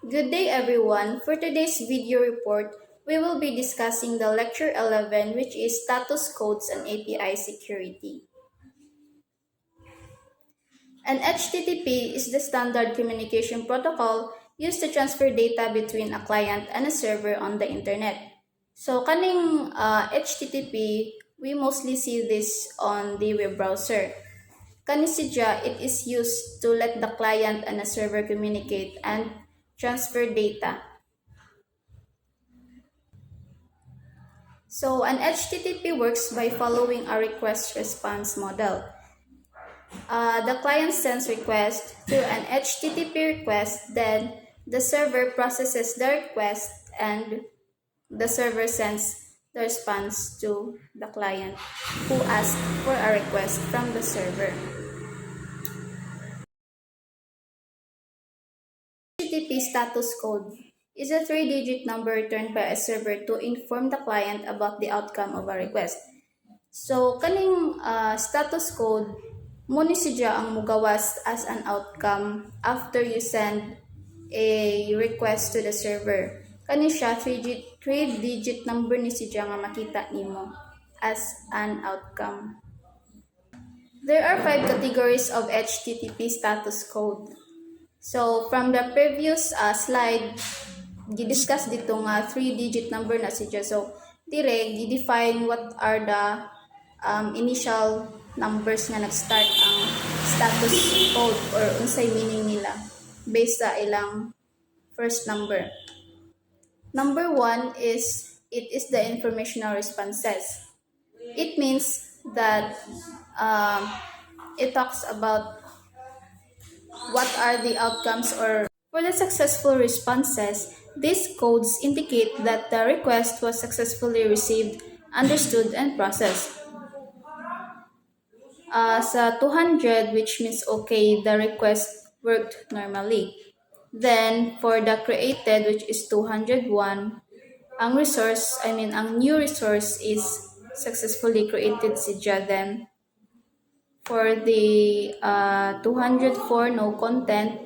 Good day everyone. For today's video report, we will be discussing the lecture 11 which is status codes and API security. An HTTP is the standard communication protocol used to transfer data between a client and a server on the internet. So kaning HTTP, we mostly see this on the web browser. Kani sidya, it is used to let the client and a server communicate and transfer data. So an HTTP works by following a request-response model. The client sends request through an HTTP request, then the server processes the request and the server sends the response to the client who asked for a request from the server. HTTP status code is a 3-digit number returned by a server to inform the client about the outcome of a request. So, kaning status code, muna siya ang mugawas as an outcome after you send a request to the server. Kani siya, 3-digit number ni siya nga makita nimo as an outcome. There are 5 categories of HTTP status code. So, from the previous slide, gidiscuss dito nga 3-digit number na siya. So, dire, gidefine what are the initial numbers nga nag-start ang status code or unsay meaning nila based sa ilang first number. Number 1 is, it is the informational responses. It means that it talks about what are the outcomes or for the successful responses. These codes indicate that the request was successfully received, understood, and processed. Sa 200, which means okay, the request worked normally. Then, for the created, which is 201, ang new resource is successfully created siya. Then, for the 204, no content,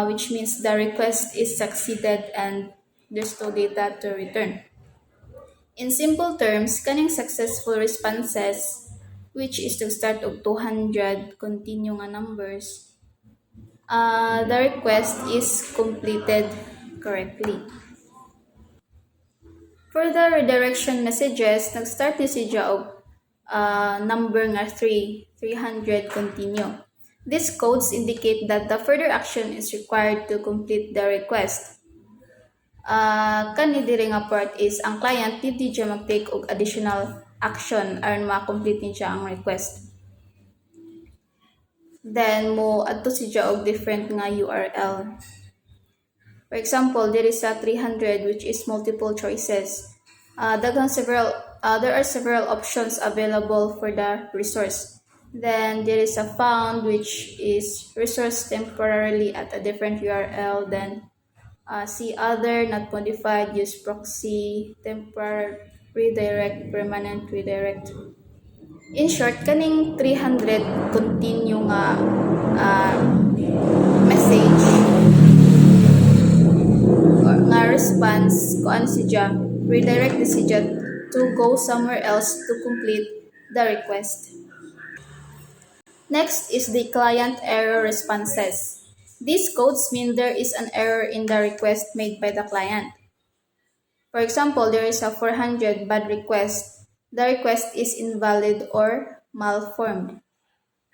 which means the request is succeeded and there's no data to return. In simple terms, kaning successful responses, which is to start of 200, continue nga numbers, the request is completed correctly. For the redirection messages, nag-start ni siya og number nga 300 continue. These codes indicate that the further action is required to complete the request. Kani diri nga part is ang client dili siya mag-take og additional action aron ma-complete niya ang request. Then mo adto siya og different nga URL. For example, there is a 300 which is multiple choices. There are several options available for the resource. Then there is a found which is resource temporarily at a different URL. Then see other, not modified, use proxy, temporary redirect, permanent redirect. In short, kaning 300 continue nga message or nga response kuan siya, redirect ni siya to go somewhere else to complete the request. Next is the client error responses. These codes mean there is an error in the request made by the client. For example, there is a 400 bad request. The request is invalid or malformed.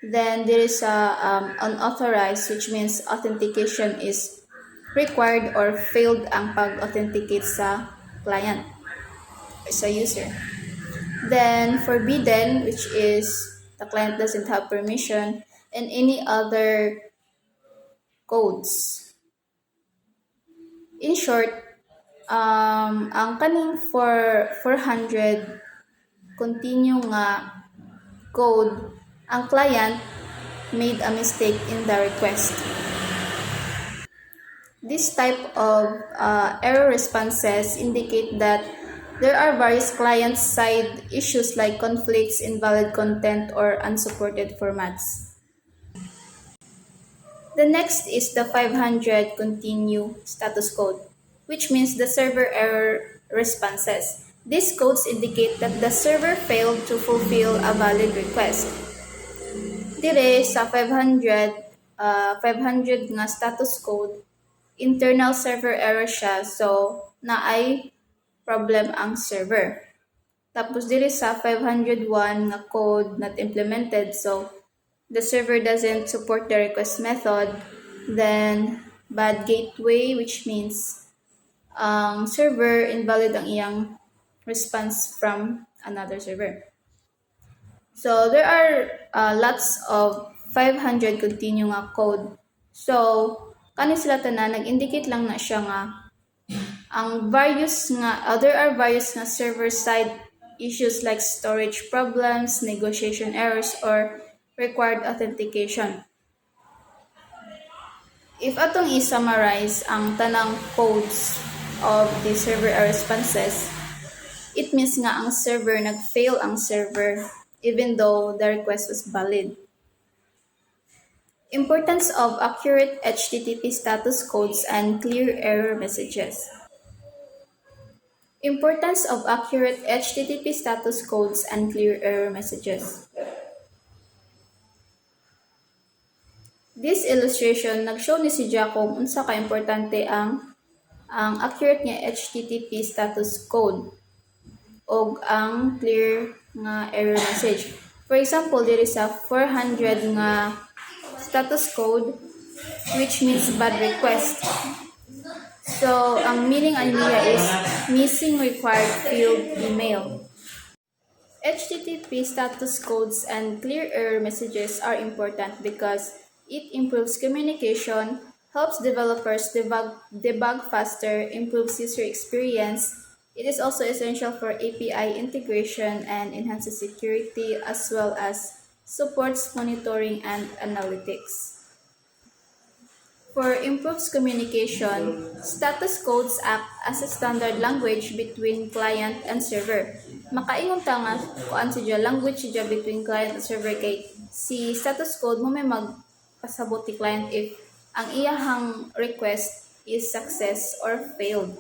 Then there is a unauthorized, which means authentication is required or failed ang pag-authenticate sa client or sa user. Then forbidden, which is the client doesn't have permission, and any other codes. In short, ang kaning for 400 continue nga code, ang client made a mistake in the request. This type of error responses indicate that there are various client-side issues like conflicts, invalid content, or unsupported formats. The next is the 500 continue status code, which means the server error responses. These codes indicate that the server failed to fulfill a valid request. Dire sa 500 nga status code, internal server error siya, so naay problem ang server. Tapos dire sa 501 nga code not implemented, so the server doesn't support the request method. Then bad gateway, which means ang server invalid ang iyang response from another server. So there are lots of 500 continue nga code. So kani sila tanan nag-indicate lang na siya nga ang various nga there are various nga server side issues like storage problems, negotiation errors, or required authentication. If atong i-summarize ang tanang codes of the server error responses, it means nga ang server nag-fail ang server even though the request was valid. Importance of accurate HTTP status codes and clear error messages. Importance of accurate HTTP status codes and clear error messages. This illustration nag-show ni si Jacob unsa ka importante ang accurate nga HTTP status code o ang clear nga error message. For example, there is a 400 nga status code which means bad request. So, ang meaning niya is missing required field email. HTTP status codes and clear error messages are important because it improves communication, helps developers debug faster, improves user experience. It is also essential for API integration and enhances security as well as supports monitoring and analytics. For improves communication, status codes act as a standard language between client and server. Makaingon ta nga kuan siya language siya between client and server kay si status code mo may magpasabot ti client if ang iyahang request is success or failed.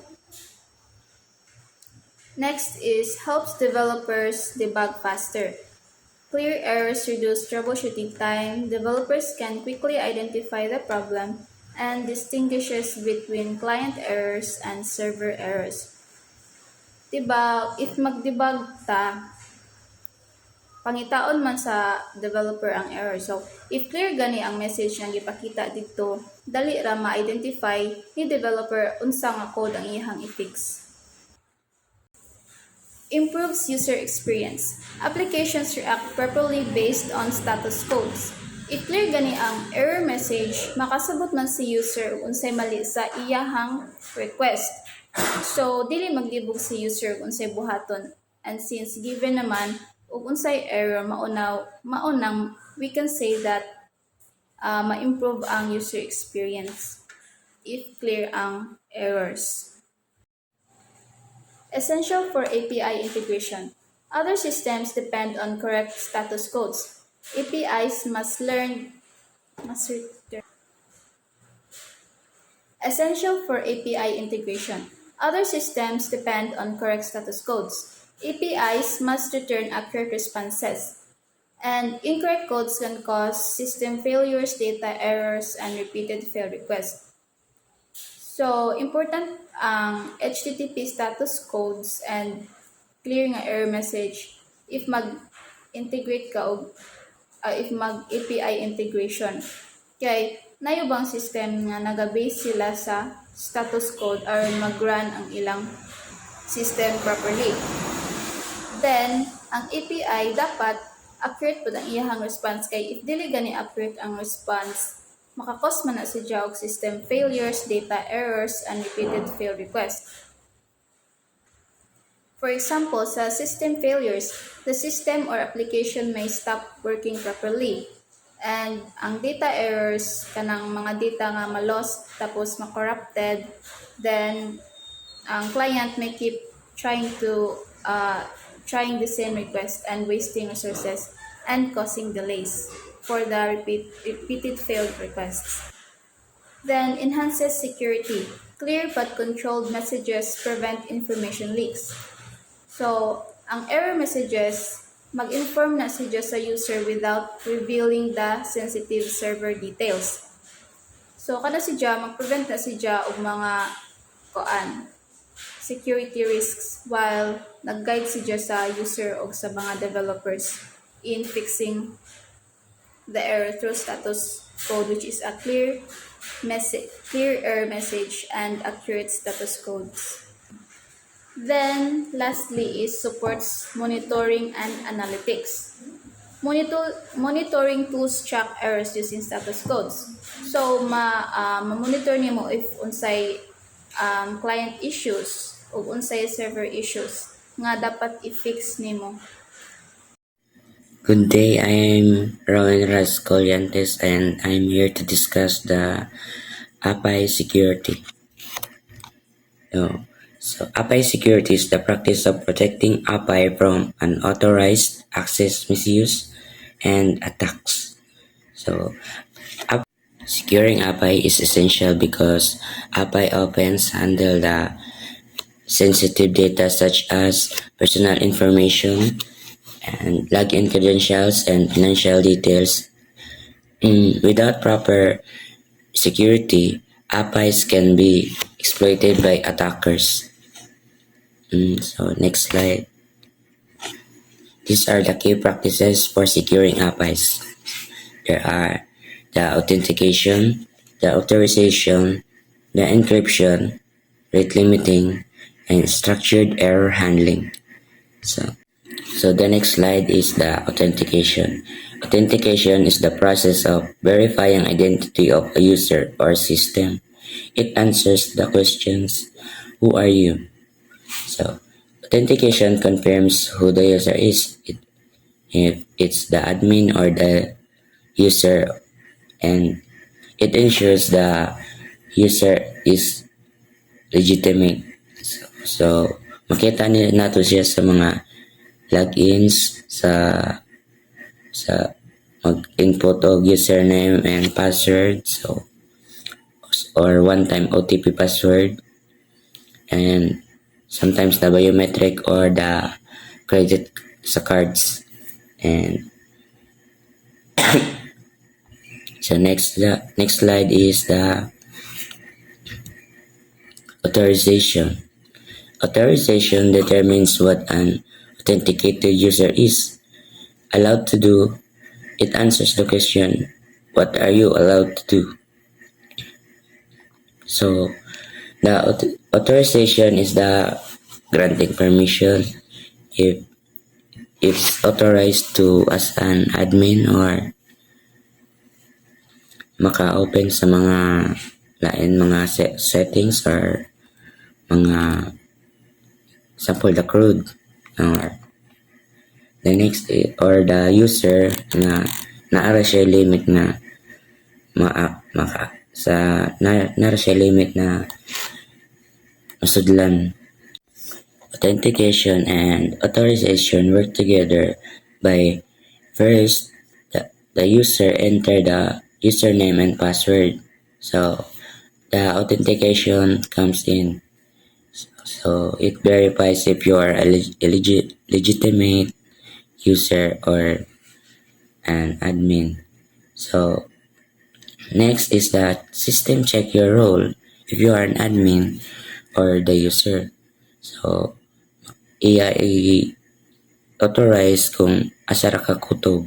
Next is helps developers debug faster. Clear errors reduce troubleshooting time. Developers can quickly identify the problem and distinguishes between client errors and server errors. Diba, if mag-debug ta, pangitaon man sa developer ang error. So, if clear gani ang message nga gipakita dito, dali ra ma-identify ni developer unsa nga code ang iyang i-fix. Improves user experience. Applications react properly based on status codes. If clear gani ang error message, makasabot man si user unsay mali sa iyahang request. So, dili magdibog si user unsay buhaton. And since given naman ug unsay error maunang we can say that ma-improve ang user experience if clear ang errors. Essential for API integration. Other systems depend on correct status codes. APIs must return. Essential for API integration. Other systems depend on correct status codes. APIs must return accurate responses. And incorrect codes can cause system failures, data errors, and repeated failed requests. So, important ang HTTP status codes and clear nga error message if mag-integrate ka o if mag-API integration. Kaya, nayubang system nga naga-base sila sa status code or mag-run ang ilang system properly. Then, ang API dapat accurate po ang iyahang response kay if dili gani accurate ang response, makakos man na siya og system failures, data errors, and repeated failed requests. For example, sa system failures, the system or application may stop working properly. And ang data errors, kanang mga data nga ma-lost tapos ma-corrupted, then ang client may keep trying the same request and wasting resources and causing delays for the repeated failed requests. Then enhances security. Clear but controlled messages prevent information leaks. So, ang error messages, mag-inform na sa user without revealing the sensitive server details. So, kada mag-prevent na og mga koan, security risks while nag-guide sa user o sa mga developers in fixing the error through status code, which is a clear error message and accurate status codes. Then, lastly is supports monitoring and analytics. Monitoring tools track errors using status codes. So, ma-monitor nimo if unsay client issues o unsay server issues nga dapat i-fix nimo. Good day, I'm Rowan Rascolyantes and I'm here to discuss the API security. So API security is the practice of protecting API from unauthorized access, misuse, and attacks. So securing API is essential because API opens handle the sensitive data such as personal information and login credentials and financial details. Without proper security, APIs can be exploited by attackers. So next slide. These are the key practices for securing APIs. There are the authentication, the authorization, the encryption, rate limiting, and structured error handling. So the next slide is the authentication. Authentication is the process of verifying identity of a user or system. It answers the questions, who are you? So authentication confirms who the user is, if it's the admin or the user, and it ensures the user is legitimate. So makita nato siya sa mga logins sa mag-input of username and password, so or one-time OTP password, and sometimes the biometric or the credit sa cards. And so next slide is the authorization. Authorization determines what an authenticated user is allowed to do. It answers the question, what are you allowed to do? So the authorization is the granting permission if it's authorized to as an admin or maka-open sa mga lain mga settings or mga sample the CRUD or the next or the user na naara siya limit na naara siya limit na masudlan. Authentication and authorization work together by first the user enter the username and password. So the authentication comes in. So it verifies if you are a legitimate user or an admin. So next is that system check your role if you are an admin or the user. So i-authorize kung asa ra ka kutob,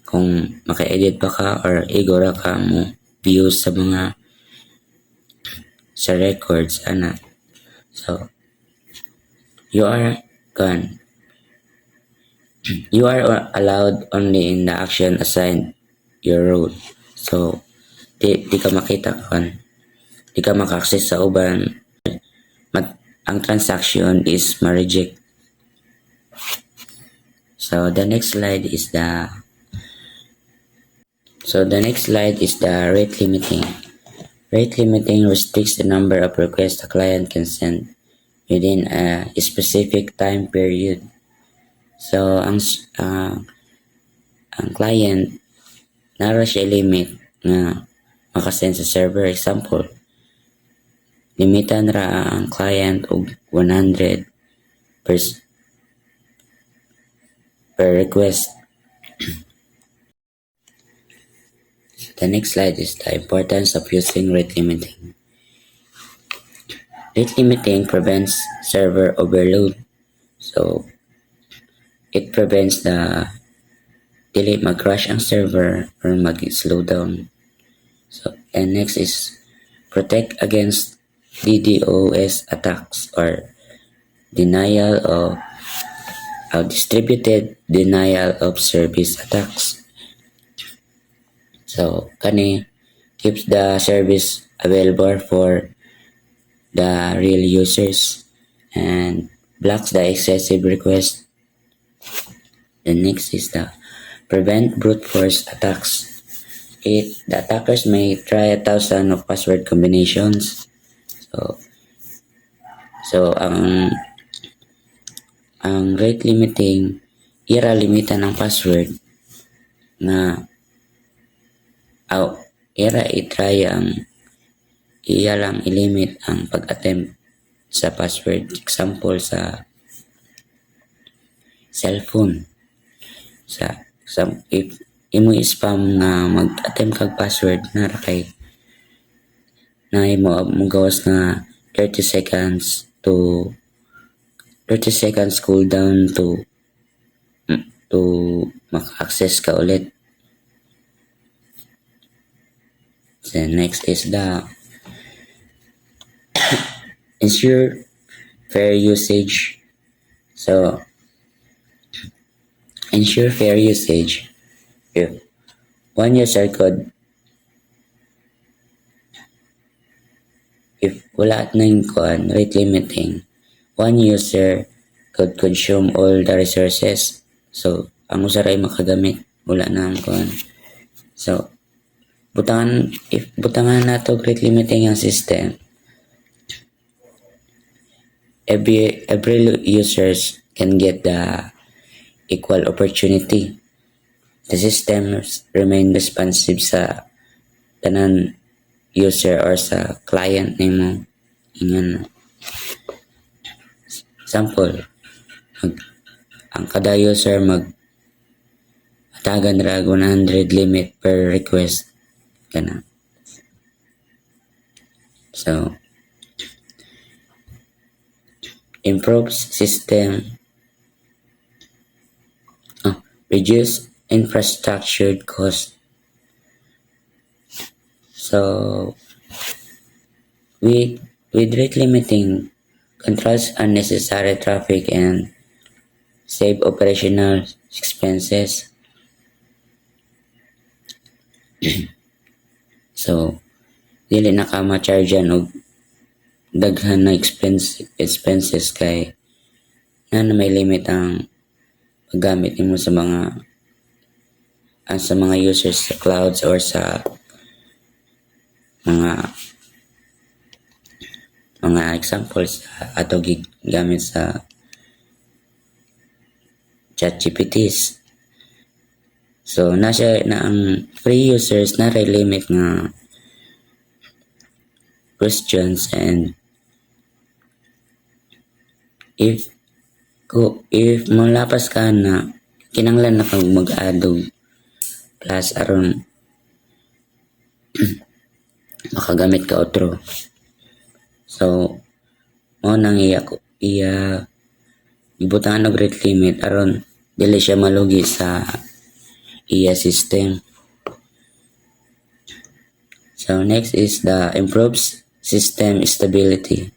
kung maka-edit pa ka or igora ka mo views sa mga sa records ana. So you are allowed only in the action assigned your role. So di ka makita di ka maka-access sa uban. Ang transaction is ma-reject. So the next slide is the rate limiting. Rate limiting restricts the number of requests a client can send within a specific time period. So ang client nara siya limit nga makasend sa server. Example, limitan ra ang client og 100 per request. The next slide is the importance of using rate limiting. Rate limiting prevents server overload. So, it prevents the dili mag-crash ang server or mag-slow down. So, and next is protect against DDoS attacks or denial of distributed denial of service attacks. So, kani keeps the service available for the real users and blocks the excessive request. The next is the prevent brute force attacks. The attackers may try 1,000 of password combinations. So ang rate limiting limitan ang password na i-try ang iya lang i-limit ang pag-attempt sa password. Example sa cellphone. If imo spam na mag-attempt kag password na kay na imo gawas na 30 seconds cooldown to maka-access ka ulit. The next is the ensure fair usage. So, ensure fair usage. If one user could, if wala nang rate limiting, one user could consume all the resources. So, ang user ay makagamit, wala na ang So, butangan na to rate limiting ang system, every users can get the equal opportunity. The system remain responsive sa tanan user or sa client nimo. Ingon. Example, ang kada user atagan ra 100 limit per request kana. So, improves system, reduce infrastructure cost. So, with rate limiting, controls unnecessary traffic and save operational expenses. So, dili na ka ma-chargean og daghan na expenses kay na may limit ang paggamit nimo sa mga users sa clouds or sa mga examples ato gamit sa ChatGPTs. So na ang free users na limit nga questions, and if malapas ka na kinanglan na kang mag-adog plus aron makagamit ka otro. So mo nang ibutangan og rate limit aron dili siya malugi sa system. So next is the improves system stability.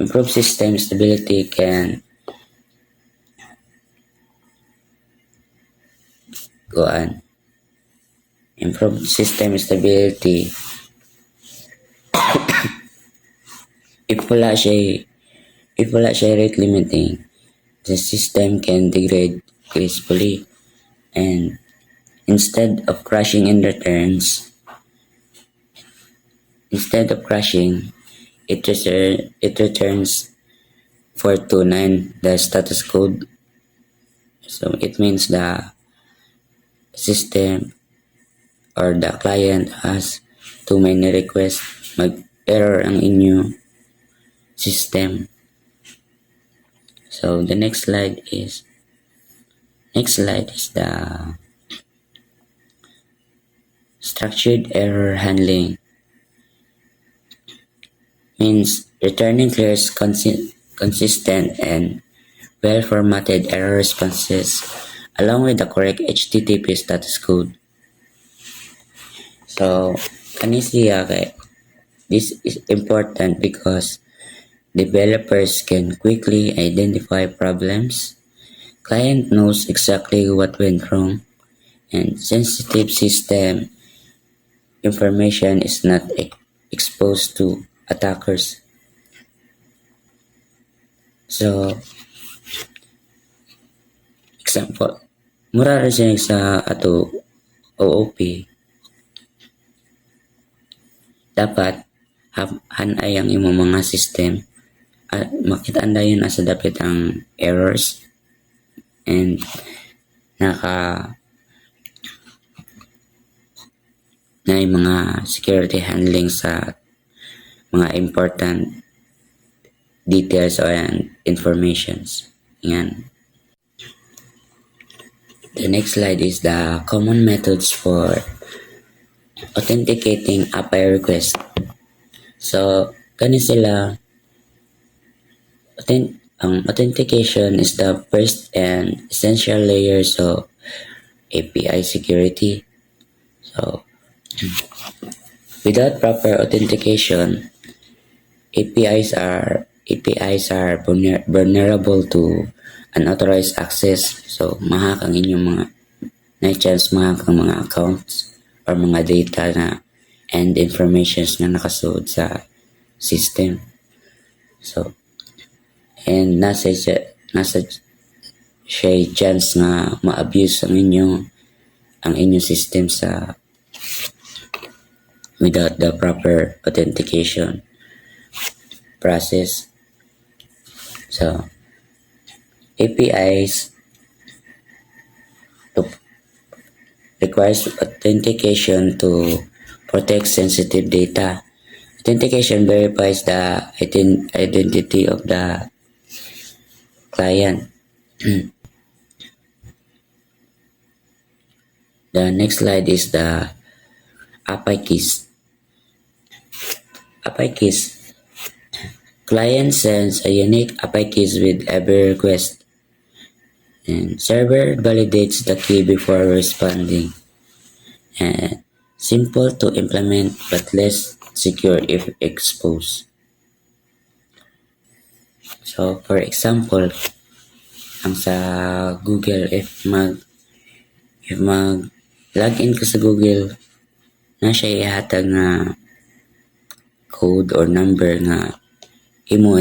Improve system stability can improve system stability if wala siya rate limiting, the system can degrade gracefully, and instead of crashing, it returns 429, the status code. So it means the system or the client has too many requests, mag-error ang inyo system. So the next slide is the structured error handling. Means returning clear, consistent, and well-formatted error responses along with the correct HTTP status code. So, this is important because developers can quickly identify problems, client knows exactly what went wrong, and sensitive system information is not exposed to attackers. So, example, mura rin siya sa ato OOP. Dapat hanay ang imong mga system makita yun asa dapat ang errors and na yung mga security handling sa mga important details or informations. Yan. The next slide is the common methods for authenticating API request. So, sila authentication is the first and essential layers of API security. So, without proper authentication, APIs are vulnerable to unauthorized access. So, mahack ang inyong na chance mahack ang mga accounts or mga data na and informations na nakasuod sa system. So, and nasa siya chance nga ma-abuse ang inyong system sa without the proper authentication process. So, APIs requires authentication to protect sensitive data. Authentication verifies the identity of the client. The next slide is the API keys. API keys. Client sends a unique API keys with every request, and server validates the key before responding. And simple to implement but less secure if exposed. So, for example, ang sa Google, if mag login ka sa Google, na siya ihatag na code or number nga imo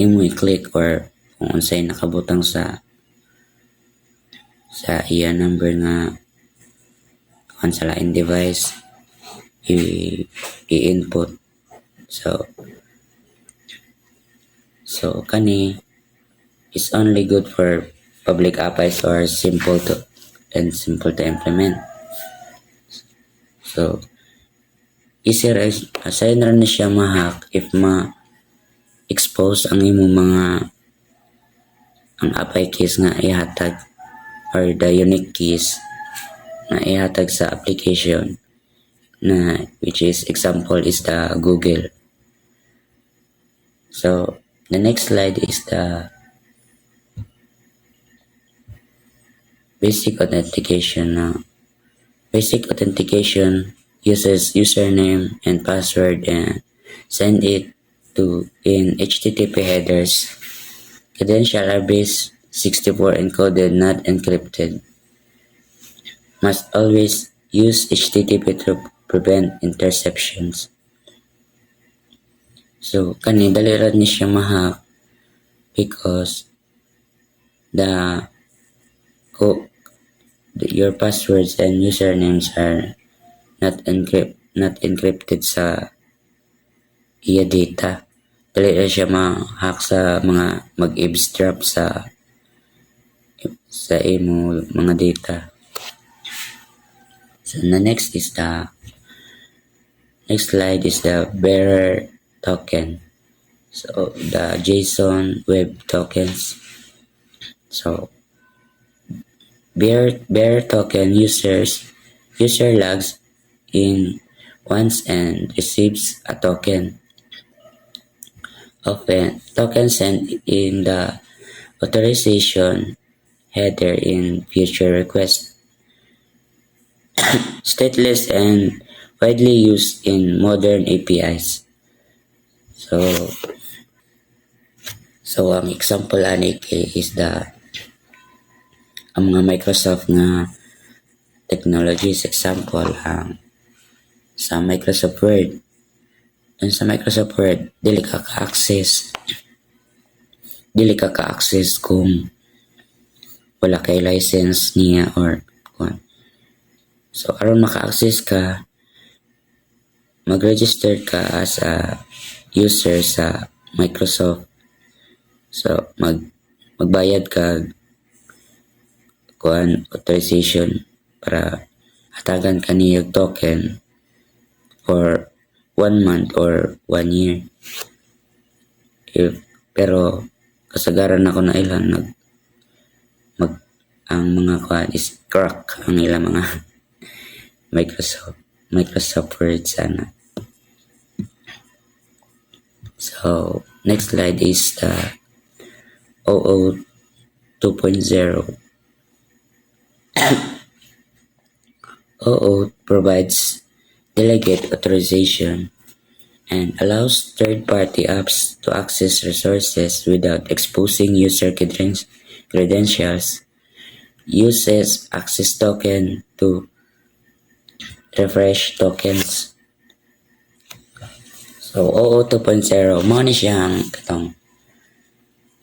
i-click or kung unsay nakabutang sa iya number nga kung sa lain device i-input. So kani is only good for public APIs or simple to implement. So easier assign na siya ma-hack if ma-expose ang ang API keys nga ihatag or the unique keys na ihatag sa application na which is example is the Google. So the next slide is the basic authentication. Basic authentication uses username and password and send it to in HTTP headers. Credentials are base 64 encoded, not encrypted. Must always use HTTP to prevent interceptions. So kani dali ra ni siya ma-hack because your passwords and usernames are not encrypted sa iya data. Dali ra siya ma-hack sa mga mag-eavesdrop sa imo mga data. So the next slide is the bearer token. So the JSON web tokens. So bearer token user logs in once and receives a token. Often token sent in the authorization header in future requests. Stateless and widely used in modern APIs. So ang example ani is ang mga Microsoft nga technologies. Example ang sa Microsoft Word. Sa Microsoft Word, dili ka ka-access kung wala kay license niya or kuan. So aron maka-access ka, mag-register ka as a user sa Microsoft. So magbayad ka kuan authorization para hatagan ka niyang token for 1 month or 1 year. Pero kasagaran ako na ilang ang mga kuan is crack ang ilang mga Microsoft Word sana. So next slide is the OO 2.0. OO provides delegate authorization and allows third-party apps to access resources without exposing user credentials. Uses access token to refresh tokens. So OO 2.0 mo ni siyang katong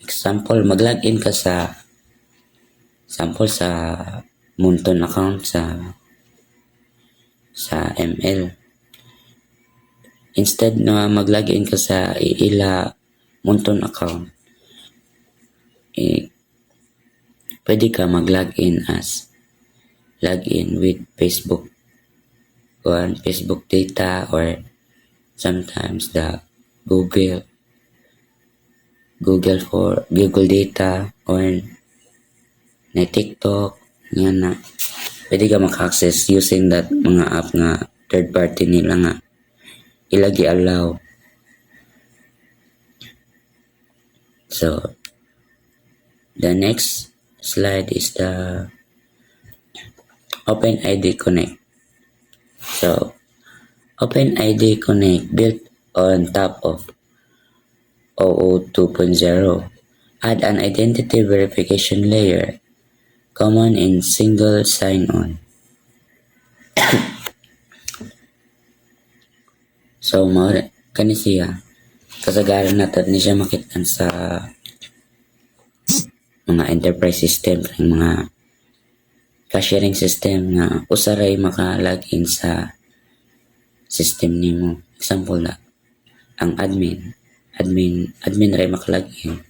example, mag-login ka sa Munton account sa ML. Instead na mag-login ka sa ila Munton account, pwede ka mag-login with Facebook data or sometimes the Google data or na TikTok, yan na. Pwede ka maka-access using that mga app nga third party nila nga ilagi allow. So the next slide is the OpenID Connect. So OpenID Connect built on top of OO 2.0 add an identity verification layer common in single sign-on. So kani siya kasagaran natin ni siya makitan sa mga enterprise system, mga cashiering system nga usaray maka-login sa system nimo. Example na ang admin ray maka-login.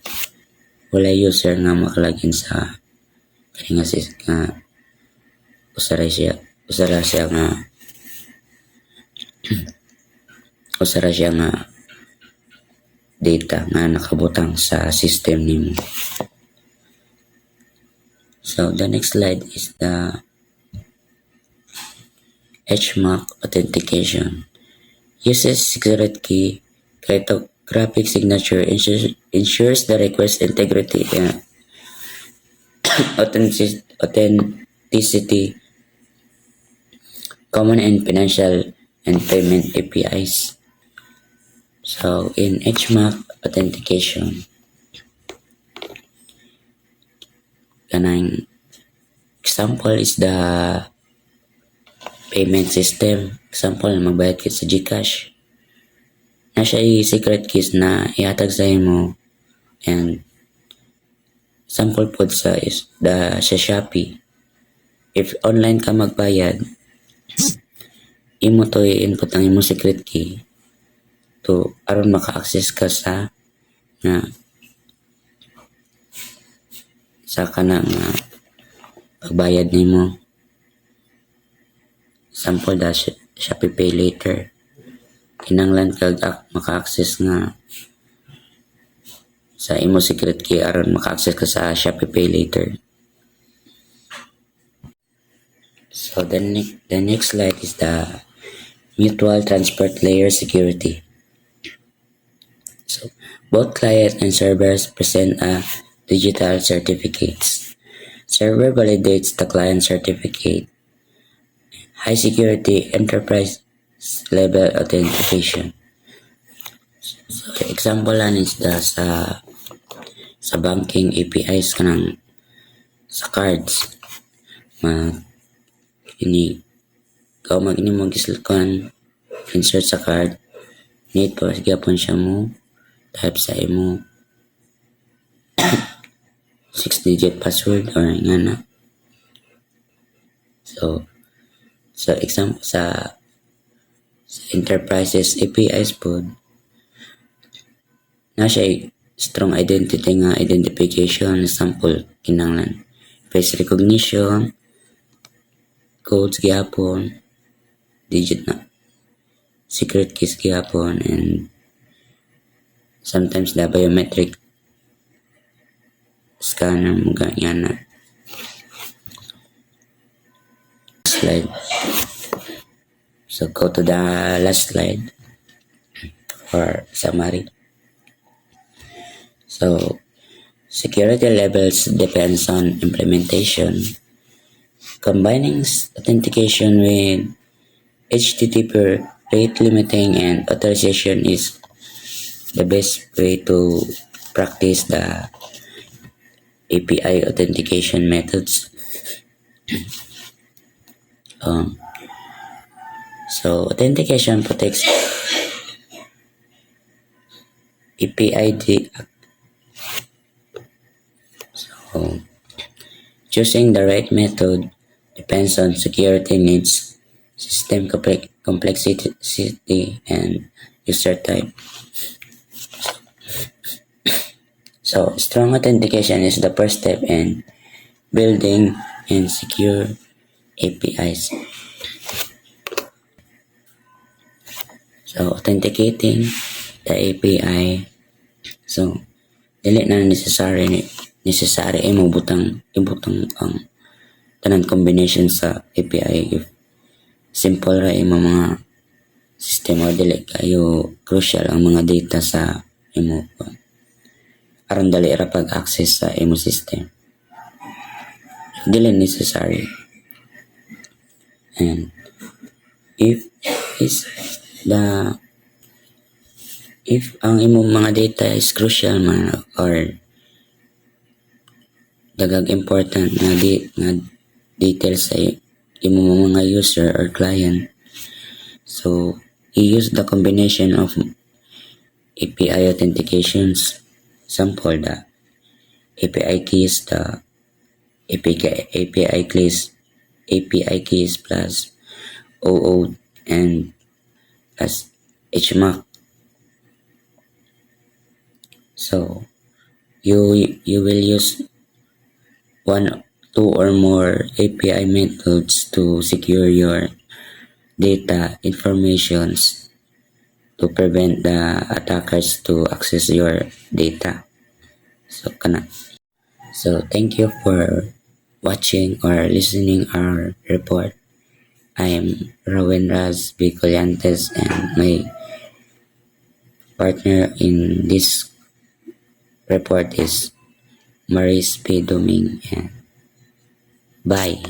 Wala user nga maka-login sa kani nga usara siya nga data nga nakabutang sa system nimo. So the next slide is the HMAC authentication. Uses secret key cryptographic signature ensures the request integrity and authenticity common in financial and payment APIs. So in HMAC authentication, kanang example is the payment system. Example, magbayad ka sa GCash. Na siya secret keys na ihatag sa imo, and sample po sa Shopee. If online ka magbayad, imo to i-input ang imo secret key to aron maka-access ka sa kanang pagbayad nimo Sample da Shopee Pay Later. Kinanglan kag maka-access nga sa imo secret key aron maka-access ka sa Shopee Pay Later. So the next slide is the mutual transport layer security. So both client and servers present a digital certificates. Server validates the client certificate. High security enterprise level authentication. So example lang is sa banking APIs kanang sa cards ini mo gisulkan insert sa card need po gyapon siya mo type sa imo 6-digit password or nga na. So example sa enterprises APIs po na siya strong identity nga identification sample kinanglan face recognition codes gyapon digit na secret keys gyapon and sometimes the biometric scanner mo ganyan na. Slide. So go to the last slide for summary. So security levels depends on implementation. Combining authentication with HTTP rate limiting and authorization is the best way to practice the API authentication methods. So authentication protects API. So choosing the right method depends on security needs, system complexity, and user type. So strong authentication is the first step in building and secure APIs. So authenticating the API. So dili na necessary imo ibutang ang tanan combination sa API if simple ra imo mga system o dili kayo crucial ang mga data sa imo aron dali ra pag-access sa imo system. Dili necessary. And if ang imong mga data is crucial man or dagag important nga details sa imong mga user or client, so use the combination of API authentications, sample the API keys, the API keys plus OAuth and as HMAC. So you will use 1, 2 or more API methods to secure your data informations to prevent the attackers to access your data. So thank you for watching or listening our report. I am Rowan Raz B. Collantes and my partner in this report is Maurice P. Doming. And bye.